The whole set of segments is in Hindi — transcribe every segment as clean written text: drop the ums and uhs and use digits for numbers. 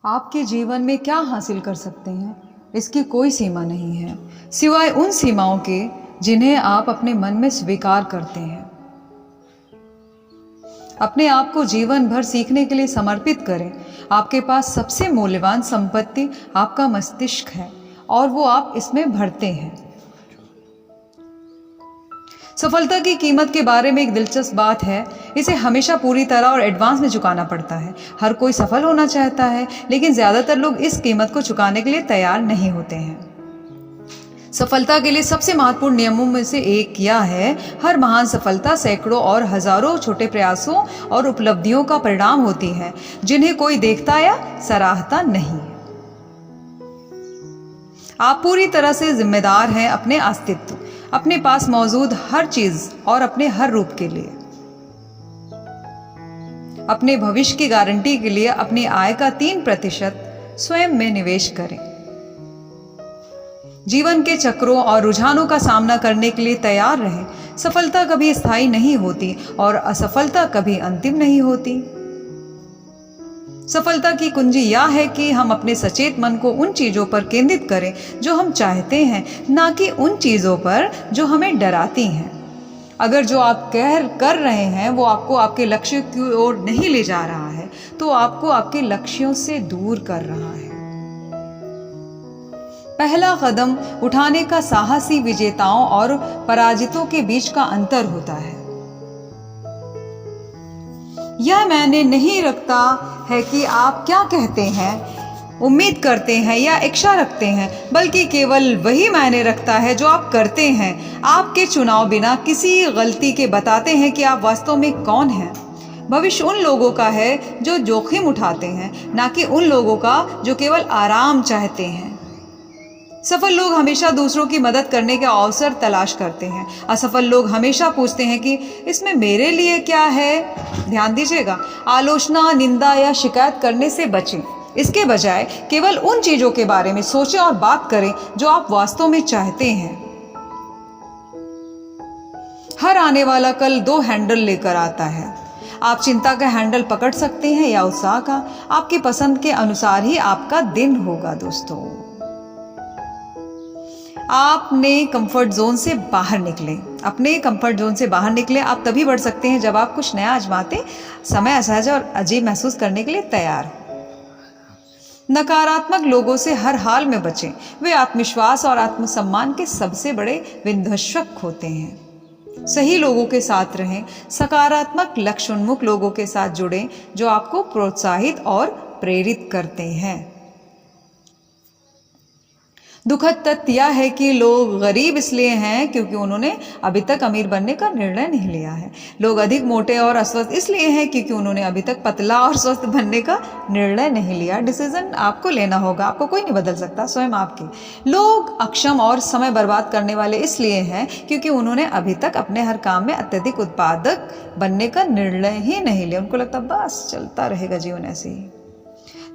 आपके जीवन में क्या हासिल कर सकते हैं, इसकी कोई सीमा नहीं है, सिवाय उन सीमाओं के जिन्हें आप अपने मन में स्वीकार करते हैं। अपने आप को जीवन भर सीखने के लिए समर्पित करें। आपके पास सबसे मूल्यवान संपत्ति आपका मस्तिष्क है और वो आप इसमें भरते हैं। सफलता की कीमत के बारे में एक दिलचस्प बात है, इसे हमेशा पूरी तरह और एडवांस में चुकाना पड़ता है। हर कोई सफल होना चाहता है, लेकिन ज़्यादातर लोग इस कीमत को चुकाने के लिए तैयार नहीं होते हैं। सफलता के लिए सबसे महत्वपूर्ण नियमों में से एक यह है, हर महान सफलता सैकड़ों और हजारों छोटे प्रयासों और उपलब्धियों का परिणाम होती है, जिन्हें कोई देखता या सराहता नहीं। आप पूरी तरह से जिम्मेदार हैं अपने अस्तित्व, अपने पास मौजूद हर चीज और अपने हर रूप के लिए। अपने भविष्य की गारंटी के लिए अपनी आय का 3% स्वयं में निवेश करें। जीवन के चक्रों और रुझानों का सामना करने के लिए तैयार रहें। सफलता कभी स्थायी नहीं होती और असफलता कभी अंतिम नहीं होती। सफलता की कुंजी यह है कि हम अपने सचेत मन को उन चीजों पर केंद्रित करें जो हम चाहते हैं, ना कि उन चीजों पर जो हमें डराती हैं। अगर जो आप कर रहे हैं वो आपको आपके लक्ष्य की ओर नहीं ले जा रहा है, तो आपको आपके लक्ष्यों से दूर कर रहा है। पहला कदम उठाने का साहसी विजेताओं और पराजितों के बीच का अंतर होता है। यह मायने नहीं रखता है कि आप क्या कहते हैं, उम्मीद करते हैं या इच्छा रखते हैं, बल्कि केवल वही मायने रखता है जो आप करते हैं। आपके चुनाव बिना किसी गलती के बताते हैं कि आप वास्तव में कौन हैं। भविष्य उन लोगों का है जो जोखिम उठाते हैं, ना कि उन लोगों का जो केवल आराम चाहते हैं। सफल लोग हमेशा दूसरों की मदद करने के अवसर तलाश करते हैं। असफल लोग हमेशा पूछते हैं कि इसमें मेरे लिए क्या है। ध्यान दीजिएगा, आलोचना, निंदा या शिकायत करने से बचें। इसके बजाय केवल उन चीजों के बारे में सोचें और बात करें जो आप वास्तव में चाहते हैं। हर आने वाला कल 2 हैंडल लेकर आता है। आप चिंता का हैंडल पकड़ सकते हैं या उत्साह का। आपकी पसंद के अनुसार ही आपका दिन होगा। दोस्तों, आपने कंफर्ट जोन से बाहर निकले। अपने कंफर्ट जोन से बाहर निकले आप तभी बढ़ सकते हैं जब आप कुछ नया आजमाते समय असहज और अजीब महसूस करने के लिए तैयार हो। नकारात्मक लोगों से हर हाल में बचें। वे आत्मविश्वास और आत्मसम्मान के सबसे बड़े विध्वंसक होते हैं। सही लोगों के साथ रहें। सकारात्मक लक्ष्योन्मुख लोगों के साथ जुड़ें जो आपको प्रोत्साहित और प्रेरित करते हैं। दुखद तथ्य यह है कि लोग गरीब इसलिए हैं क्योंकि उन्होंने अभी तक अमीर बनने का निर्णय नहीं लिया है। लोग अधिक मोटे और अस्वस्थ इसलिए हैं क्योंकि उन्होंने अभी तक पतला और स्वस्थ बनने का निर्णय नहीं लिया। डिसीजन आपको लेना होगा, आपको कोई नहीं बदल सकता, स्वयं आपके। लोग अक्षम और समय बर्बाद करने वाले इसलिए हैं क्योंकि उन्होंने अभी तक अपने हर काम में अत्यधिक उत्पादक बनने का निर्णय ही नहीं लिया। उनको लगता बस चलता रहेगा जीवन ऐसे ही।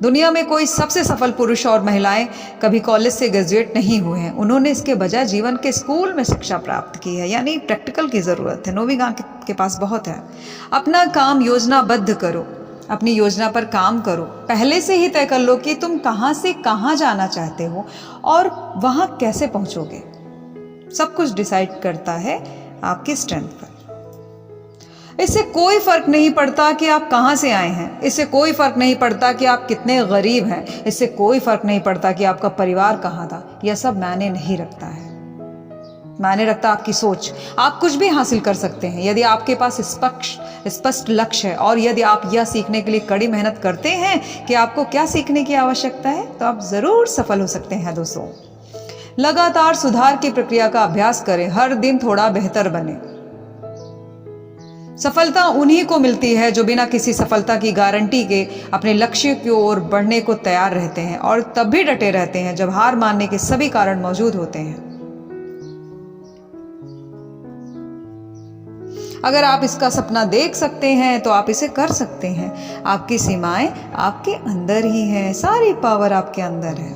दुनिया में कोई सबसे सफल पुरुष और महिलाएं कभी कॉलेज से ग्रेजुएट नहीं हुए हैं। उन्होंने इसके बजाय जीवन के स्कूल में शिक्षा प्राप्त की है, यानी प्रैक्टिकल की ज़रूरत है। नौवीं गांव के पास बहुत है। अपना काम योजनाबद्ध करो, अपनी योजना पर काम करो। पहले से ही तय कर लो कि तुम कहाँ से कहाँ जाना चाहते हो और वहाँ कैसे पहुँचोगे। सब कुछ डिसाइड करता है आपकी स्ट्रेंथ पर। इससे कोई फर्क नहीं पड़ता कि आप कहाँ से आए हैं। इससे कोई फर्क नहीं पड़ता कि आप कितने गरीब हैं। इससे कोई फर्क नहीं पड़ता कि आपका परिवार कहाँ था। यह सब मायने नहीं रखता है। मायने रखता आपकी सोच। आप कुछ भी हासिल कर सकते हैं यदि आपके पास स्पष्ट लक्ष्य है और यदि आप यह सीखने के लिए कड़ी मेहनत करते हैं कि आपको क्या सीखने की आवश्यकता है, तो आप जरूर सफल हो सकते हैं। दोस्तों, लगातार सुधार की प्रक्रिया का अभ्यास करें। हर दिन थोड़ा बेहतर बने। सफलता उन्हीं को मिलती है जो बिना किसी सफलता की गारंटी के अपने लक्ष्य की ओर बढ़ने को तैयार रहते हैं और तब भी डटे रहते हैं जब हार मानने के सभी कारण मौजूद होते हैं। अगर आप इसका सपना देख सकते हैं तो आप इसे कर सकते हैं। आपकी सीमाएं आपके अंदर ही हैं। सारी पावर आपके अंदर है।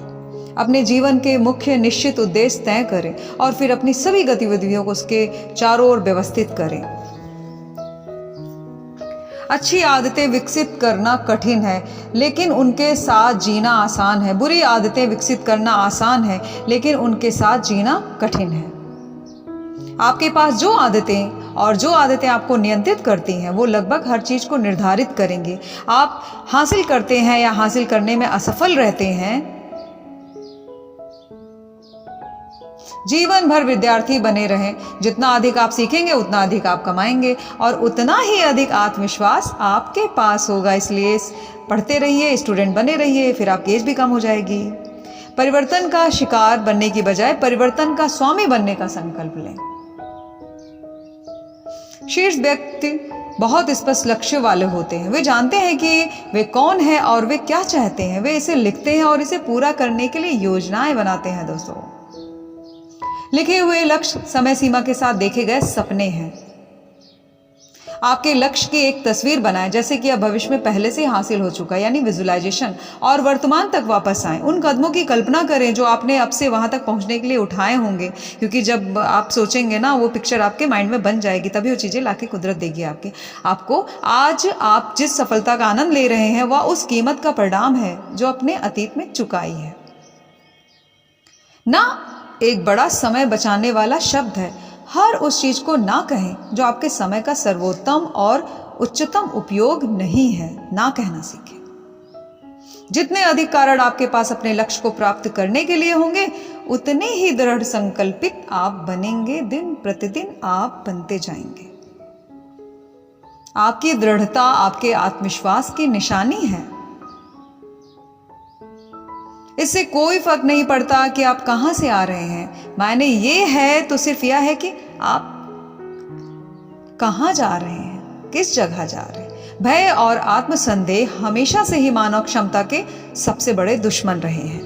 अपने जीवन के मुख्य निश्चित उद्देश्य तय करें और फिर अपनी सभी गतिविधियों को उसके चारों ओर व्यवस्थित करें। अच्छी आदतें विकसित करना कठिन है, लेकिन उनके साथ जीना आसान है। बुरी आदतें विकसित करना आसान है, लेकिन उनके साथ जीना कठिन है। आपके पास जो आदतें आपको नियंत्रित करती हैं, वो लगभग हर चीज को निर्धारित करेंगे। आप हासिल करते हैं या हासिल करने में असफल रहते हैं, जीवन भर विद्यार्थी बने रहें। जितना अधिक आप सीखेंगे उतना अधिक आप कमाएंगे और उतना ही अधिक आत्मविश्वास आपके पास होगा। इसलिए पढ़ते रहिए, स्टूडेंट बने रहिए, फिर आपकी एज भी कम हो जाएगी। परिवर्तन का शिकार बनने की बजाय परिवर्तन का स्वामी बनने का संकल्प लें। शीर्ष व्यक्ति बहुत स्पष्ट लक्ष्य वाले होते हैं। वे जानते हैं कि वे कौन हैं और वे क्या चाहते हैं। वे इसे लिखते हैं और इसे पूरा करने के लिए योजनाएं बनाते हैं। दोस्तों, लिखे हुए लक्ष्य समय सीमा के साथ देखे गए सपने हैं। आपके लक्ष्य की एक तस्वीर बनाएं, जैसे कि अब भविष्य में पहले से हासिल हो चुका है, यानी विजुअलाइजेशन, और वर्तमान तक वापस आएं। उन कदमों की कल्पना करें जो आपने अब से वहां तक पहुंचने के लिए उठाए होंगे, क्योंकि जब आप सोचेंगे ना, वो पिक्चर आपके माइंड में बन जाएगी, तभी वो चीजें लाके कुदरत देगी आपको। आज आप जिस सफलता का आनंद ले रहे हैं, वह उस कीमत का परिणाम है जो अपने अतीत में चुकाई है। ना एक बड़ा समय बचाने वाला शब्द है। हर उस चीज को ना कहें जो आपके समय का सर्वोत्तम और उच्चतम उपयोग नहीं है। ना कहना सीखें। जितने अधिक कारण आपके पास अपने लक्ष्य को प्राप्त करने के लिए होंगे, उतने ही दृढ़ संकल्पित आप बनेंगे। दिन प्रतिदिन आप बनते जाएंगे। आपकी दृढ़ता आपके आत्मविश्वास की निशानी है। इससे कोई फर्क नहीं पड़ता कि आप कहां से आ रहे हैं। मायने ये है तो सिर्फ यह है कि आप कहां जा रहे हैं, किस जगह जा रहे हैं। भय और आत्मसंदेह हमेशा से ही मानव क्षमता के सबसे बड़े दुश्मन रहे हैं।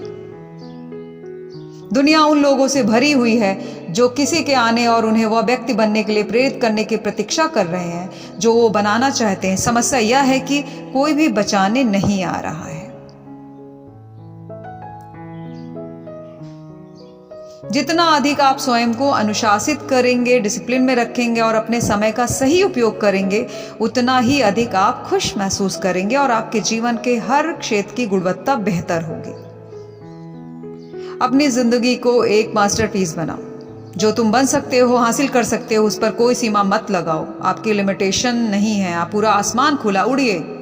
दुनिया उन लोगों से भरी हुई है जो किसी के आने और उन्हें वह व्यक्ति बनने के लिए प्रेरित करने की प्रतीक्षा कर रहे हैं जो वो बनाना चाहते हैं। समस्या यह है कि कोई भी बचाने नहीं आ रहा है। जितना अधिक आप स्वयं को अनुशासित करेंगे, डिसिप्लिन में रखेंगे और अपने समय का सही उपयोग करेंगे, उतना ही अधिक आप खुश महसूस करेंगे और आपके जीवन के हर क्षेत्र की गुणवत्ता बेहतर होगी। अपनी जिंदगी को एक मास्टरपीस बनाओ। जो तुम बन सकते हो, हासिल कर सकते हो, उस पर कोई सीमा मत लगाओ। आपकी लिमिटेशन नहीं है। आप पूरा आसमान खुला उड़िए।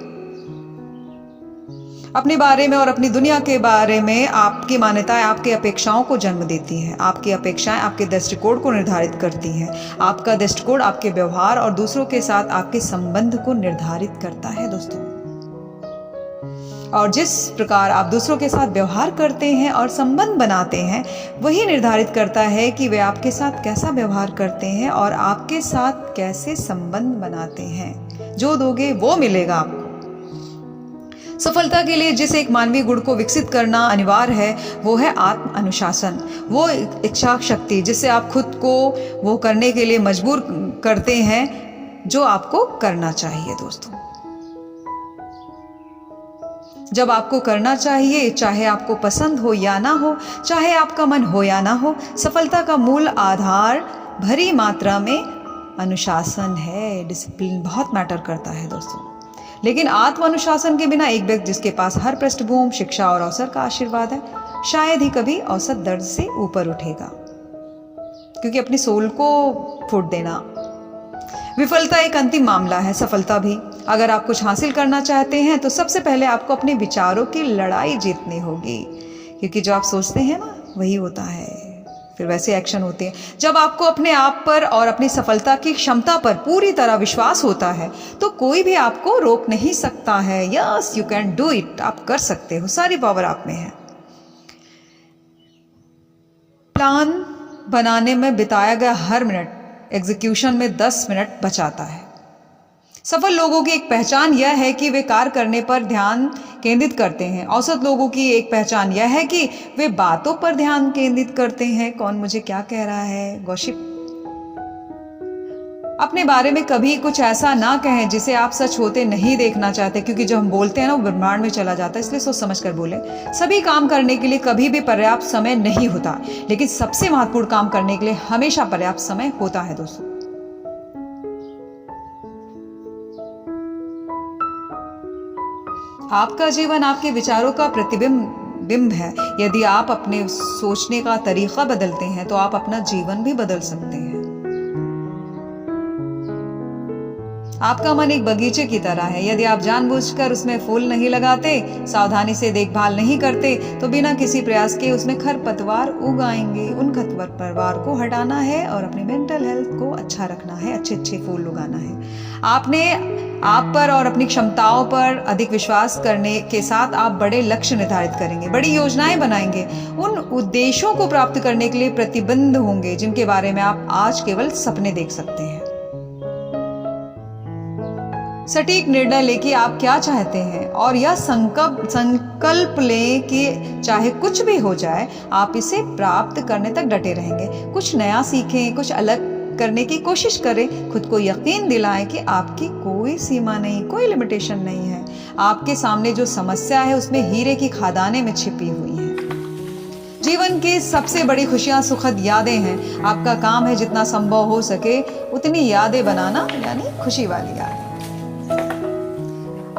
अपने बारे में और अपनी दुनिया के बारे में आपकी मान्यताएं आपकी अपेक्षाओं को जन्म देती हैं। आपकी अपेक्षाएं आपके दृष्टिकोण को निर्धारित करती हैं। आपका दृष्टिकोण आपके व्यवहार और दूसरों के साथ आपके संबंध को निर्धारित करता है। दोस्तों, और जिस प्रकार आप दूसरों के साथ व्यवहार करते हैं और संबंध बनाते हैं, वही निर्धारित करता है कि वे आपके साथ कैसा व्यवहार करते हैं और आपके साथ कैसे संबंध बनाते हैं। जो दोगे वो मिलेगा आपको। सफलता के लिए जिस एक मानवीय गुण को विकसित करना अनिवार्य है, वो है आत्म अनुशासन। वो इच्छा शक्ति जिससे आप खुद को वो करने के लिए मजबूर करते हैं जो आपको करना चाहिए। दोस्तों, जब आपको करना चाहिए, चाहे आपको पसंद हो या ना हो, चाहे आपका मन हो या ना हो, सफलता का मूल आधार भरी मात्रा में अनुशासन है। डिसिप्लिन बहुत मैटर करता है दोस्तों। लेकिन आत्म अनुशासन के बिना एक व्यक्ति जिसके पास हर पृष्ठभूमि, शिक्षा और अवसर का आशीर्वाद है, शायद ही कभी औसत दर्ज से ऊपर उठेगा। क्योंकि अपनी सोल को फूट देना, विफलता एक अंतिम मामला है, सफलता भी। अगर आप कुछ हासिल करना चाहते हैं तो सबसे पहले आपको अपने विचारों की लड़ाई जीतनी होगी। क्योंकि जो आप सोचते हैं ना, वही होता है। फिर वैसे एक्शन होते हैं। जब आपको अपने आप पर और अपनी सफलता की क्षमता पर पूरी तरह विश्वास होता है, तो कोई भी आपको रोक नहीं सकता है। Yes, you can do it. आप कर सकते हो। सारी पावर आप में है। प्लान बनाने में बिताया गया हर मिनट एग्जीक्यूशन में 10 मिनट बचाता है। सफल लोगों की एक पहचान यह है कि वे कार्य करने पर ध्यान केंद्रित करते हैं। औसत लोगों की एक पहचान यह है कि वे बातों पर ध्यान केंद्रित करते हैं। कौन मुझे क्या कह रहा है, गॉसिप। अपने बारे में कभी कुछ ऐसा ना कहें जिसे आप सच होते नहीं देखना चाहते, क्योंकि जब हम बोलते हैं ना, वो ब्रह्मांड में चला जाता है। इसलिए सोच समझ कर बोले। सभी काम करने के लिए कभी भी पर्याप्त समय नहीं होता, लेकिन सबसे महत्वपूर्ण काम करने के लिए हमेशा पर्याप्त समय होता है। दोस्तों, आपका जीवन आपके विचारों का प्रतिबिंब है। यदि आप अपने सोचने का तरीका बदलते हैं तो आप अपना जीवन भी बदल सकते हैं। आपका मन एक बगीचे की तरह है। यदि आप जानबूझकर उसमें फूल नहीं लगाते, सावधानी से देखभाल नहीं करते, तो बिना किसी प्रयास के उसमें खरपतवार उग आएंगे। उन खरपतवार को हटाना है और अपनी मेंटल हेल्थ को अच्छा रखना है, अच्छे अच्छे फूल उगाना है। आपने आप पर और अपनी क्षमताओं पर अधिक विश्वास करने के साथ आप बड़े लक्ष्य निर्धारित करेंगे, बड़ी योजनाएं बनाएंगे, उन उद्देश्यों को प्राप्त करने के लिए प्रतिबद्ध होंगे जिनके बारे में आप आज केवल सपने देख सकते हैं। सटीक निर्णय लेके आप क्या चाहते हैं और यह संकल्प लें कि चाहे कुछ भी हो जाए आप इसे प्राप्त करने तक डटे रहेंगे। कुछ नया सीखें, कुछ अलग करने की कोशिश करें, खुद को यकीन दिलाएं कि आपकी कोई सीमा नहीं, कोई लिमिटेशन नहीं है। आपके सामने जो समस्या है उसमें हीरे की खदानें में छिपी हुई हैं। जीवन की सबसे बड़ी खुशियां सुखद यादें हैं। आपका काम है जितना संभव हो सके उतनी यादें बनाना, यानी खुशी वाली यादें।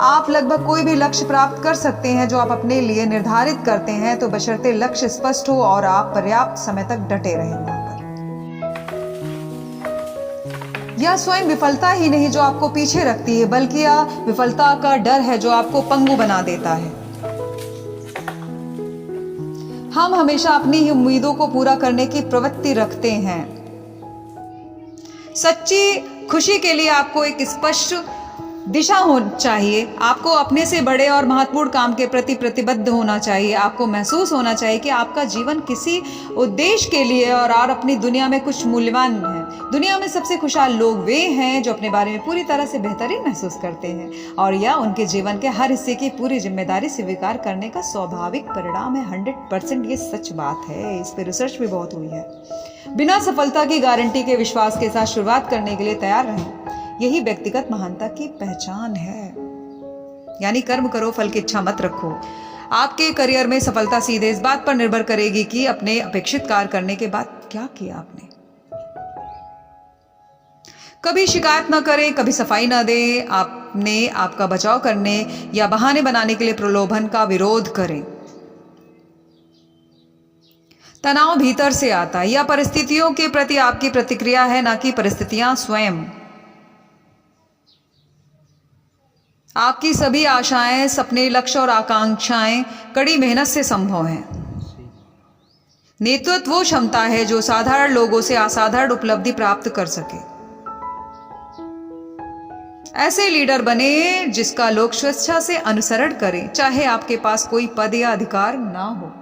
आप लगभग कोई भी लक्ष्य प्राप्त कर सकते हैं जो आप अपने लिए निर्धारित करते हैं, तो बशर्ते लक्ष्य स्पष्ट हो और आप पर्याप्त समय तक डटे रहें वहां पर। यह स्वयं विफलता ही नहीं जो आपको पीछे रखती है, बल्कि यह विफलता का डर है जो आपको पंगु बना देता है। हम हमेशा अपनी ही उम्मीदों को पूरा करने की प्रवृत्ति रखते हैं। सच्ची खुशी के लिए आपको एक स्पष्ट दिशा होनी चाहिए। आपको अपने से बड़े और महत्वपूर्ण काम के प्रति प्रतिबद्ध होना चाहिए। आपको महसूस होना चाहिए कि आपका जीवन किसी उद्देश्य के लिए और अपनी दुनिया में कुछ मूल्यवान है। दुनिया में सबसे खुशहाल लोग वे हैं जो अपने बारे में पूरी तरह से बेहतरीन महसूस करते हैं और यह उनके जीवन के हर हिस्से की पूरी जिम्मेदारी स्वीकार करने का स्वाभाविक परिणाम है। 100% ये सच बात है, इस पर रिसर्च भी बहुत हुई है। बिना सफलता की गारंटी के विश्वास के साथ शुरुआत करने के लिए तैयार रहें। यही व्यक्तिगत महानता की पहचान है। यानी कर्म करो, फल की इच्छा मत रखो। आपके करियर में सफलता सीधे इस बात पर निर्भर करेगी कि अपने अपेक्षित कार्य करने के बाद क्या किया आपने। कभी शिकायत न करें, कभी सफाई न दें। आपने आपका बचाव करने या बहाने बनाने के लिए प्रलोभन का विरोध करें। तनाव भीतर से आता है। यह परिस्थितियों के प्रति आपकी प्रतिक्रिया है, ना कि परिस्थितियां स्वयं। आपकी सभी आशाएं, सपने, लक्ष्य और आकांक्षाएं कड़ी मेहनत से संभव हैं। नेतृत्व वो क्षमता है जो साधारण लोगों से असाधारण उपलब्धि प्राप्त कर सके। ऐसे लीडर बने जिसका लोग स्वेच्छा से अनुसरण करें, चाहे आपके पास कोई पद या अधिकार ना हो।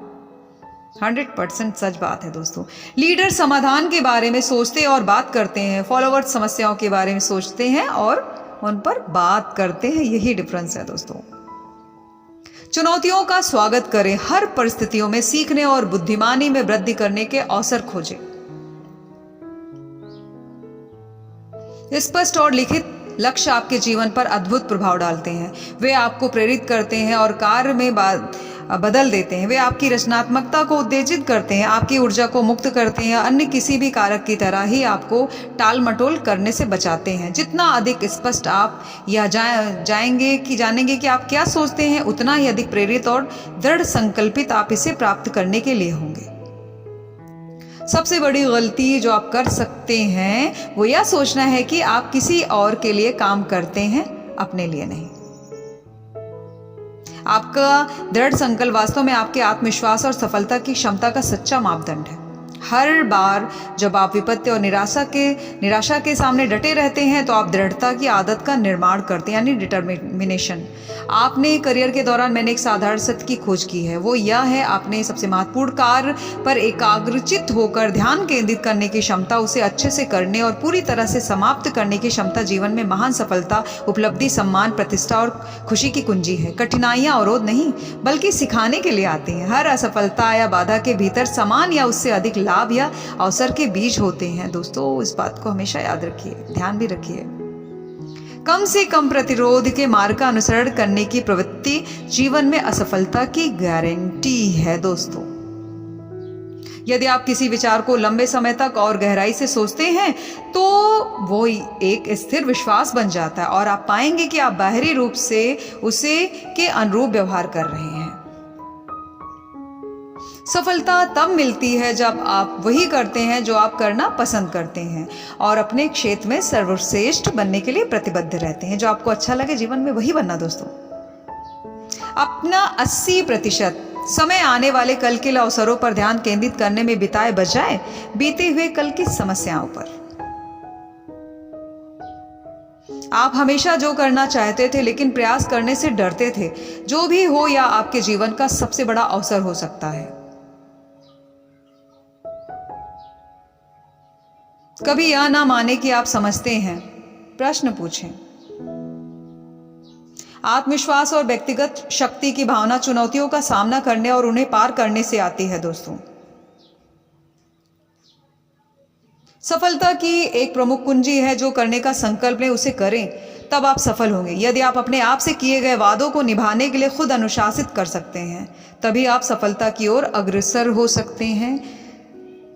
100% सच बात है दोस्तों। लीडर समाधान के बारे में सोचते और बात करते हैं, फॉलोवर्स समस्याओं के बारे में सोचते हैं और उन पर बात करते हैं। यही डिफरेंस है दोस्तों। चुनौतियों का स्वागत करें। हर परिस्थितियों में सीखने और बुद्धिमानी में वृद्धि करने के अवसर खोजें। स्पष्ट और लिखित लक्ष्य आपके जीवन पर अद्भुत प्रभाव डालते हैं। वे आपको प्रेरित करते हैं और कार्य में बदल देते हैं। वे आपकी रचनात्मकता को उत्तेजित करते हैं, आपकी ऊर्जा को मुक्त करते हैं, अन्य किसी भी कारक की तरह ही आपको टाल मटोल करने से बचाते हैं। जितना अधिक स्पष्ट आप यह जानेंगे कि आप क्या सोचते हैं, उतना ही अधिक प्रेरित और दृढ़ संकल्पित आप इसे प्राप्त करने के लिए होंगे। सबसे बड़ी गलती जो आप कर सकते हैं वो यह सोचना है कि आप किसी और के लिए काम करते हैं, अपने लिए नहीं। आपका दृढ़ संकल्प वास्तव में आपके आत्मविश्वास और सफलता की क्षमता का सच्चा मापदंड है। हर बार जब आप विपत्ति और निराशा के सामने डटे रहते हैं तो आप दृढ़ता की आदत का निर्माण करते हैं, यानी डिटर्मिनेशन। आपने करियर के दौरान मैंने एक साधारण सत्य की खोज की है, वो यह है आपने सबसे महत्वपूर्ण कार्य पर एकाग्रचित होकर ध्यान केंद्रित करने की क्षमता, उसे अच्छे से करने और पूरी तरह से समाप्त करने की क्षमता जीवन में महान सफलता, उपलब्धि, सम्मान, प्रतिष्ठा और खुशी की कुंजी है। कठिनाइयां अवरोध नहीं बल्कि सिखाने के लिए आती हैं। हर असफलता या बाधा के भीतर समान या उससे अधिक लाभ या अवसर के बीज होते हैं। दोस्तों इस बात को हमेशा याद रखिए, ध्यान भी रखिए। कम से कम प्रतिरोध के मार्ग का अनुसरण करने की प्रवृत्ति जीवन में असफलता की गारंटी है दोस्तों। यदि आप किसी विचार को लंबे समय तक और गहराई से सोचते हैं तो वो एक स्थिर विश्वास बन जाता है और आप पाएंगे कि आप बाहरी रूप से उसे के अनुरूप व्यवहार कर रहे हैं। सफलता तब मिलती है जब आप वही करते हैं जो आप करना पसंद करते हैं और अपने क्षेत्र में सर्वश्रेष्ठ बनने के लिए प्रतिबद्ध रहते हैं। जो आपको अच्छा लगे जीवन में वही बनना दोस्तों। अपना 80% समय आने वाले कल के अवसरों पर ध्यान केंद्रित करने में बिताए बजाय बीते हुए कल की समस्याओं पर। आप हमेशा जो करना चाहते थे लेकिन प्रयास करने से डरते थे, जो भी हो या आपके जीवन का सबसे बड़ा अवसर हो सकता है। कभी यह ना माने कि आप समझते हैं, प्रश्न पूछें। आत्मविश्वास और व्यक्तिगत शक्ति की भावना चुनौतियों का सामना करने और उन्हें पार करने से आती है दोस्तों। सफलता की एक प्रमुख कुंजी है, जो करने का संकल्प लें उसे करें, तब आप सफल होंगे। यदि आप अपने आप से किए गए वादों को निभाने के लिए खुद अनुशासित कर सकते हैं, तभी आप सफलता की ओर अग्रसर हो सकते हैं।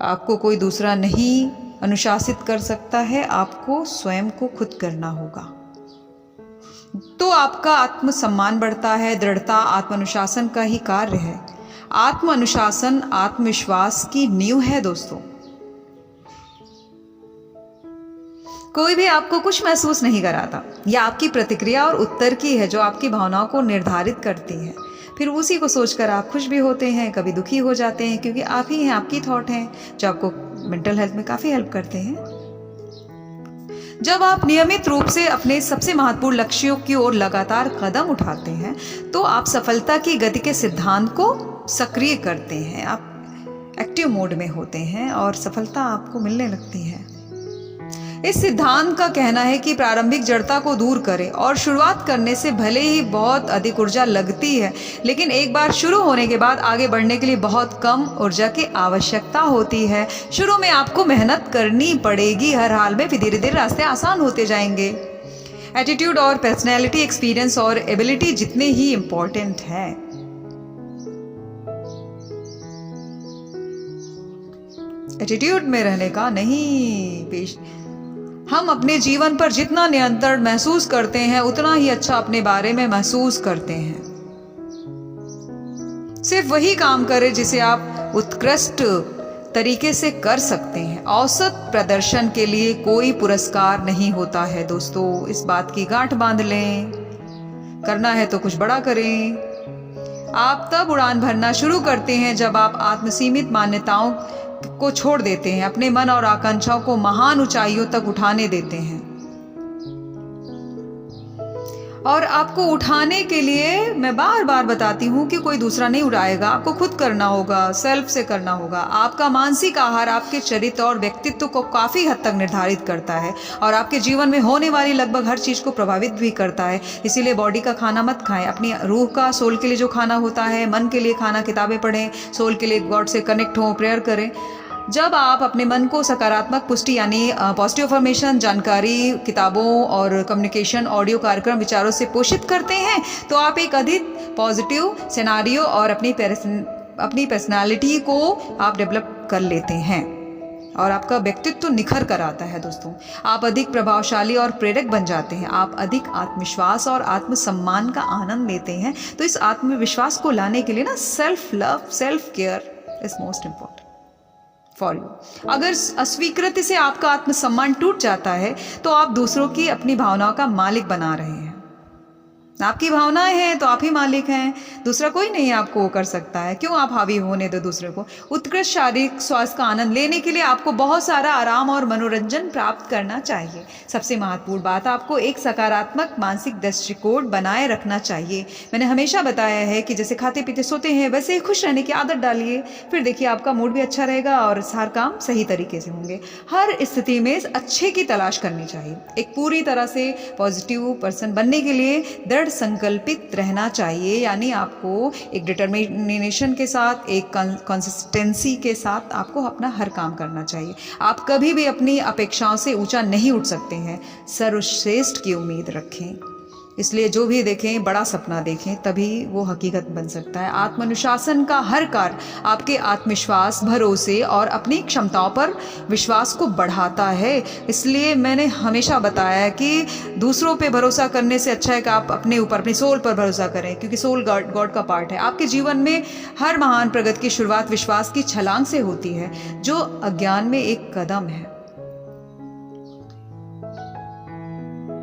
आपको कोई दूसरा नहीं अनुशासित कर सकता है, आपको स्वयं को खुद करना होगा। तो आपका आत्मसम्मान बढ़ता है। दृढ़ता आत्मानुशासन का ही कार्य है। आत्मानुशासन आत्मविश्वास की नींव है दोस्तों। कोई भी आपको कुछ महसूस नहीं कराता, यह आपकी प्रतिक्रिया और उत्तर की है जो आपकी भावनाओं को निर्धारित करती है। फिर उसी को सोचकर आप खुश भी होते हैं, कभी दुखी हो जाते हैं, क्योंकि आप ही हैं, आपकी थॉट हैं जो आपको मेंटल हेल्थ में काफी हेल्प करते हैं। जब आप नियमित रूप से अपने सबसे महत्वपूर्ण लक्ष्यों की ओर लगातार कदम उठाते हैं तो आप सफलता की गति के सिद्धांत को सक्रिय करते हैं। आप एक्टिव मोड में होते हैं और सफलता आपको मिलने लगती है। इस सिद्धांत का कहना है कि प्रारंभिक जड़ता को दूर करें और शुरुआत करने से भले ही बहुत अधिक ऊर्जा लगती है, लेकिन एक बार शुरू होने के बाद आगे बढ़ने के लिए बहुत कम ऊर्जा की आवश्यकता होती है। शुरू में आपको मेहनत करनी पड़ेगी हर हाल में, फिर धीरे धीरे रास्ते आसान होते जाएंगे। एटीट्यूड और पर्सनैलिटी, एक्सपीरियंस और एबिलिटी जितने ही इम्पोर्टेंट है। एटीट्यूड में रहने का नहीं, हम अपने जीवन पर जितना नियंत्रण महसूस करते हैं उतना ही अच्छा अपने बारे में महसूस करते हैं। सिर्फ वही काम करें जिसे आप उत्कृष्ट तरीके से कर सकते हैं। औसत प्रदर्शन के लिए कोई पुरस्कार नहीं होता है दोस्तों, इस बात की गांठ बांध लें। करना है तो कुछ बड़ा करें। आप तब उड़ान भरना शुरू करते हैं जब आप आत्मसीमित मान्यताओं को छोड़ देते हैं, अपने मन और आकांक्षाओं को महान ऊंचाइयों तक उठाने देते हैं। और आपको उठाने के लिए मैं बार बार बताती हूं कि कोई दूसरा नहीं उड़ाएगा, आपको खुद करना होगा, सेल्फ से करना होगा। आपका मानसिक आहार आपके चरित्र और व्यक्तित्व को काफी हद तक निर्धारित करता है और आपके जीवन में होने वाली लगभग हर चीज को प्रभावित भी करता है। इसीलिए बॉडी का खाना मत खाएं, अपनी रूह का, सोल के लिए जो खाना होता है, मन के लिए खाना, किताबें पढ़ें, सोल के लिए गॉड से कनेक्ट हों, प्रेयर करें। जब आप अपने मन को सकारात्मक पुष्टि यानी पॉजिटिव अफर्मेशन, जानकारी, किताबों और कम्युनिकेशन, ऑडियो कार्यक्रम, विचारों से पोषित करते हैं तो आप एक अधिक पॉजिटिव सिनेरियो और अपनी पर्सनालिटी को आप डेवलप कर लेते हैं और आपका व्यक्तित्व निखर कर आता है दोस्तों। आप अधिक प्रभावशाली और प्रेरक बन जाते हैं। आप अधिक आत्मविश्वास और आत्मसम्मान का आनंद लेते हैं। तो इस आत्मविश्वास को लाने के लिए ना self love, self care is most important for you. अगर अस्वीकृति से आपका आत्मसम्मान टूट जाता है तो आप दूसरों की अपनी भावनाओं का मालिक बना रहे हैं। आपकी भावनाएं हैं तो आप ही मालिक हैं, दूसरा कोई नहीं आपको कर सकता है। क्यों आप हावी होने दो दूसरे को। उत्कृष्ट शारीरिक स्वास्थ्य का आनंद लेने के लिए आपको बहुत सारा आराम और मनोरंजन प्राप्त करना चाहिए। सबसे महत्वपूर्ण बात, आपको एक सकारात्मक मानसिक दृष्टिकोण बनाए रखना चाहिए। मैंने हमेशा बताया है कि जैसे खाते पीते सोते हैं वैसे ही खुश रहने की आदत डालिए, फिर देखिए आपका मूड भी अच्छा रहेगा और हर काम सही तरीके से होंगे। हर स्थिति में अच्छे की तलाश करनी चाहिए। एक पूरी तरह से पॉजिटिव पर्सन बनने के लिए दृढ़ संकल्पित रहना चाहिए, यानी आपको एक डिटर्मिनेशन के साथ, एक कंसिस्टेंसी के साथ आपको अपना हर काम करना चाहिए। आप कभी भी अपनी अपेक्षाओं से ऊंचा नहीं उठ सकते हैं। सर्वश्रेष्ठ की उम्मीद रखें इसलिए जो भी देखें बड़ा सपना देखें, तभी वो हकीकत बन सकता है। आत्मानुशासन का हर कार्य आपके आत्मविश्वास, भरोसे और अपनी क्षमताओं पर विश्वास को बढ़ाता है। इसलिए मैंने हमेशा बताया है कि दूसरों पे भरोसा करने से अच्छा है कि आप अपने ऊपर, अपनी सोल पर भरोसा करें, क्योंकि सोल गॉड का पार्ट है। आपके जीवन में हर महान प्रगति की शुरुआत विश्वास की छलांग से होती है, जो अज्ञान में एक कदम है।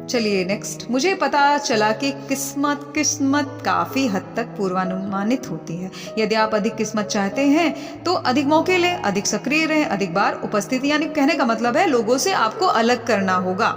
चलिए नेक्स्ट, मुझे पता चला कि किस्मत काफी हद तक पूर्वानुमानित होती है। यदि आप अधिक किस्मत चाहते हैं तो अधिक मौके लें, अधिक सक्रिय रहें, अधिक बार उपस्थिति, यानी कहने का मतलब है लोगों से आपको अलग करना होगा।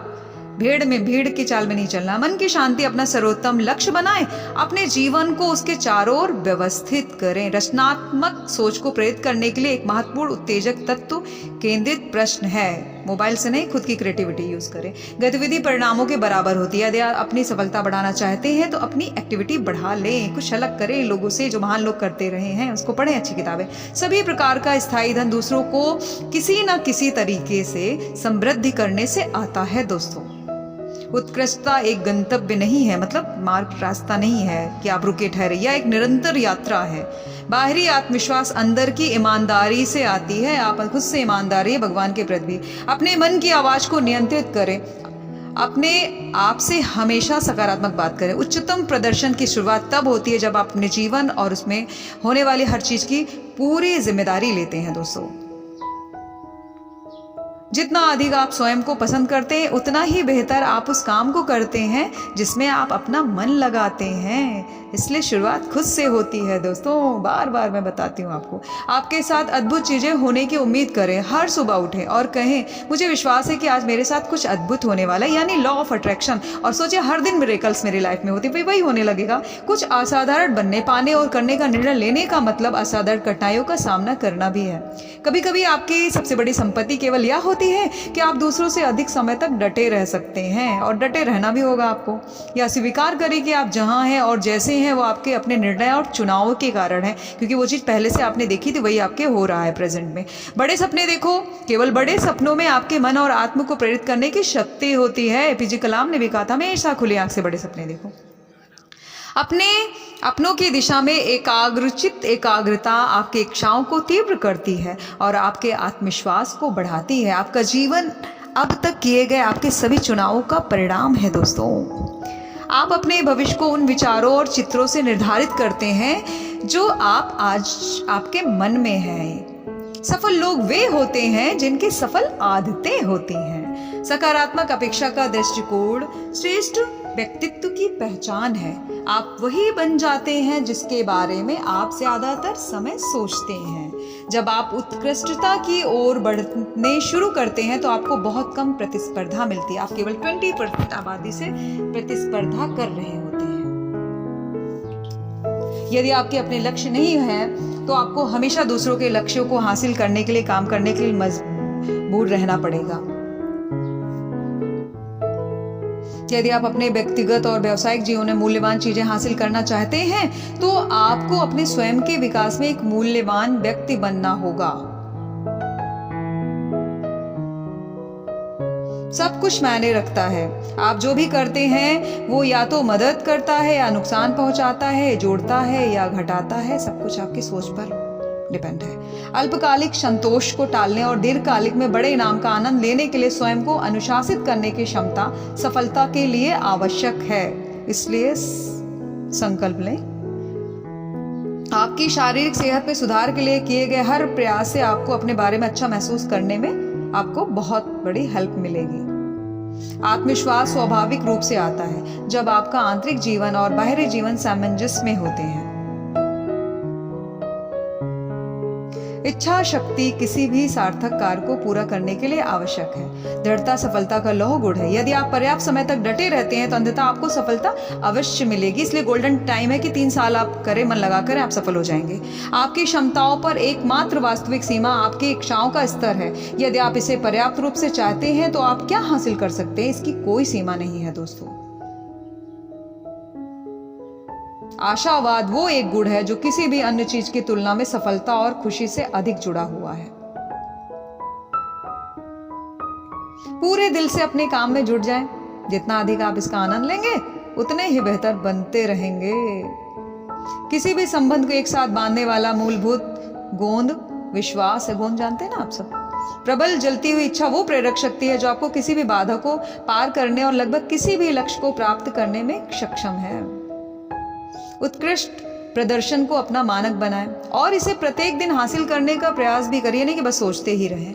भीड़ की चाल में नहीं चलना। मन की शांति अपना सर्वोत्तम लक्ष्य बनाएं। अपने जीवन को उसके चारों ओर व्यवस्थित करें। रचनात्मक सोच को प्रेरित करने के लिए एक महत्वपूर्ण उत्तेजक तत्व केंद्रित प्रश्न है। मोबाइल से नहीं, खुद की क्रिएटिविटी यूज करें। गतिविधि परिणामों के बराबर होती है। यदि आप अपनी सफलता बढ़ाना चाहते हैं तो अपनी एक्टिविटी बढ़ा लें, कुछ अलग करें लोगों से, जो महान लोग करते रहे हैं उसको पढ़ें, अच्छी किताबें। सभी प्रकार का स्थायी धन दूसरों को किसी न किसी तरीके से समृद्धि करने से आता है दोस्तों। उत्कृष्टता एक गंतव्य नहीं है, मतलब मार्ग, रास्ता नहीं है कि आप रुके ठहरे, यह एक निरंतर यात्रा है। बाहरी आत्मविश्वास अंदर की ईमानदारी से आती है। आप खुद से ईमानदारी है भगवान के प्रति भी। अपने मन की आवाज को नियंत्रित करें। अपने आप से हमेशा सकारात्मक बात करें। उच्चतम प्रदर्शन की शुरुआत तब होती है जब आप अपने जीवन और उसमें होने वाली हर चीज की पूरी जिम्मेदारी लेते हैं दोस्तों। जितना अधिक आप स्वयं को पसंद करते हैं उतना ही बेहतर आप उस काम को करते हैं जिसमें आप अपना मन लगाते हैं। इसलिए शुरुआत खुद से होती है दोस्तों, बार बार मैं बताती हूँ आपको। आपके साथ अद्भुत चीजें होने की उम्मीद करें। हर सुबह उठें और कहें मुझे विश्वास है कि आज मेरे साथ कुछ अद्भुत होने वाला है, यानी लॉ ऑफ अट्रैक्शन। और सोचिए हर दिन मिरेकल्स मेरी लाइफ में होती, वही होने लगेगा। कुछ असाधारण बनने, पाने और करने का निर्णय लेने का मतलब असाधारण कठिनाइयों का सामना करना भी है। कभी कभी आपकी सबसे बड़ी संपत्ति केवल यह होती है कि आप दूसरों से अधिक समय तक डटे रह सकते हैं, और डटे रहना भी होगा आपको। या स्वीकार करें कि आप जहां हैं और जैसे हैं वो आपके अपने निर्णय और चुनावों के कारण है, क्योंकि वो चीज पहले से आपने देखी थी, वही आपके हो रहा है प्रेजेंट में। बड़े सपने देखो। केवल बड़े सपनों में आपके मन और आत्मा को प्रेरित करने की शक्ति होती है। एपीजे कलाम ने भी कहा था, हमेशा खुली आंख से बड़े सपने देखो। अपनों की दिशा में एकाग्रता आपकी इच्छाओं को तीव्र करती है और आपके आत्मविश्वास को बढ़ाती है। आपका जीवन अब तक किए गए आपके सभी चुनावों का परिणाम है दोस्तों। आप अपने भविष्य को उन विचारों और चित्रों से निर्धारित करते हैं जो आप आज आपके मन में हैं। सफल लोग वे होते हैं जिनकी सफल आदतें होती हैं। सकारात्मक अपेक्षा का दृष्टिकोण श्रेष्ठ व्यक्तित्व की पहचान है। आप वही बन जाते हैं जिसके बारे में आप ज्यादातर समय सोचते हैं। जब आप उत्कृष्टता की ओर बढ़ने शुरू करते हैं तो आपको बहुत कम प्रतिस्पर्धा मिलती है। आप केवल 20% आबादी से प्रतिस्पर्धा कर रहे होते हैं। यदि आपके अपने लक्ष्य नहीं है तो आपको हमेशा दूसरों के लक्ष्यों को हासिल करने के लिए, काम करने के लिए मजबूर रहना पड़ेगा। यदि आप अपने व्यक्तिगत और व्यावसायिक जीवन में मूल्यवान चीजें हासिल करना चाहते हैं तो आपको अपने स्वयं के विकास में एक मूल्यवान व्यक्ति बनना होगा। सब कुछ मायने रखता है। आप जो भी करते हैं वो या तो मदद करता है या नुकसान पहुंचाता है, जोड़ता है या घटाता है। सब कुछ आपकी सोच पर डिपेंड है। अल्पकालिक संतोष को टालने और दीर्घकालिक में बड़े इनाम का आनंद लेने के लिए स्वयं को अनुशासित करने की क्षमता सफलता के लिए आवश्यक है। इसलिए संकल्प लें। आपकी शारीरिक सेहत में सुधार के लिए किए गए हर प्रयास से आपको अपने बारे में अच्छा महसूस करने में आपको बहुत बड़ी हेल्प मिलेगी। आत्मविश्वास स्वाभाविक रूप से आता है जब आपका आंतरिक जीवन और बाहरी जीवन सामंजस्य में होते हैं। इच्छा शक्ति किसी भी सार्थक कार्य को पूरा करने के लिए आवश्यक है। दृढ़ता सफलता का लौह गुण है। यदि आप पर्याप्त समय तक डटे रहते हैं तो अंततः आपको सफलता अवश्य मिलेगी। इसलिए गोल्डन टाइम है कि 3 साल आप करें, मन लगा कर आप सफल हो जाएंगे। आपकी क्षमताओं पर एकमात्र वास्तविक सीमा आपकी इच्छाओं का स्तर है। यदि आप इसे पर्याप्त रूप से चाहते हैं तो आप क्या हासिल कर सकते हैं, इसकी कोई सीमा नहीं है दोस्तों। आशावाद वो एक गुण है जो किसी भी अन्य चीज की तुलना में सफलता और खुशी से अधिक जुड़ा हुआ है। पूरे दिल से अपने काम में जुट जाएं। जितना अधिक आप इसका आनंद लेंगे उतने ही बेहतर बनते रहेंगे। किसी भी संबंध को एक साथ बांधने वाला मूलभूत गोंद विश्वास है। गोंद जानते हैं ना आप सब। प्रबल जलती हुई इच्छा वो प्रेरक शक्ति है जो आपको किसी भी बाधा को पार करने और लगभग किसी भी लक्ष्य को प्राप्त करने में सक्षम है। उत्कृष्ट प्रदर्शन को अपना मानक बनाएं और इसे प्रत्येक दिन हासिल करने का प्रयास भी करिए, नहीं कि बस सोचते ही रहें।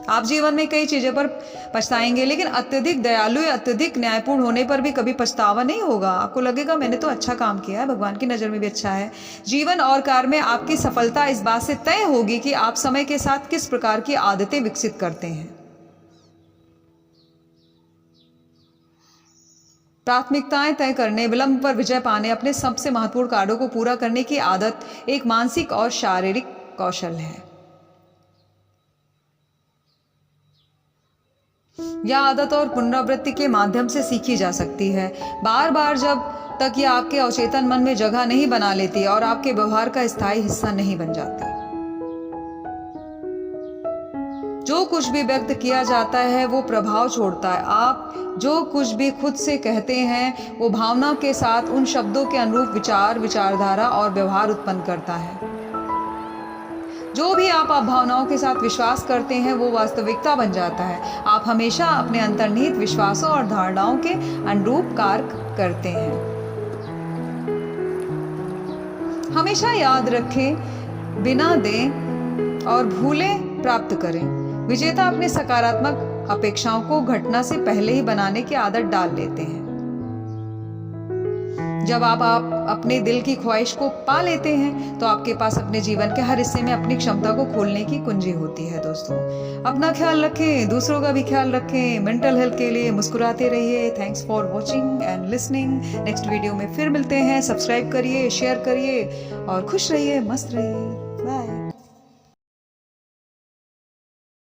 आप जीवन में कई चीजों पर पछताएंगे, लेकिन अत्यधिक दयालु या अत्यधिक न्यायपूर्ण होने पर भी कभी पछतावा नहीं होगा। आपको लगेगा मैंने तो अच्छा काम किया है, भगवान की नजर में भी अच्छा है। जीवन और कार्य में आपकी सफलता इस बात से तय होगी कि आप समय के साथ किस प्रकार की आदतें विकसित करते हैं। प्राथमिकताएं तय करने, विलंब पर विजय पाने, अपने सबसे महत्वपूर्ण कार्यों को पूरा करने की आदत एक मानसिक और शारीरिक कौशल है। यह आदत और पुनरावृत्ति के माध्यम से सीखी जा सकती है। बार बार जब तक यह आपके अवचेतन मन में जगह नहीं बना लेती और आपके व्यवहार का स्थायी हिस्सा नहीं बन जाती। जो कुछ भी व्यक्त किया जाता है वो प्रभाव छोड़ता है। आप जो कुछ भी खुद से कहते हैं वो भावना के साथ उन शब्दों के अनुरूप विचार, विचारधारा और व्यवहार उत्पन्न करता है। जो भी आप भावनाओं के साथ विश्वास करते हैं वो वास्तविकता बन जाता है। आप हमेशा अपने अंतर्निहित विश्वासों और धारणाओं के अनुरूप कार्य करते हैं। हमेशा याद रखें, बिना दें और भूलें प्राप्त करें। विजेता अपने सकारात्मक अपेक्षाओं को घटना से पहले ही बनाने की आदत डाल लेते हैं। जब आप अपने दिल की ख्वाहिश को पा लेते हैं तो आपके पास अपने जीवन के हर हिस्से में अपनी क्षमता को खोलने की कुंजी होती है। दोस्तों, अपना ख्याल रखें, दूसरों का भी ख्याल रखें। मेंटल हेल्थ के लिए मुस्कुराते रहिए। Thanks for watching and listening. Next video में फिर मिलते हैं। सब्सक्राइब करिए, शेयर करिए और खुश रहिए, मस्त रहिए। बाय।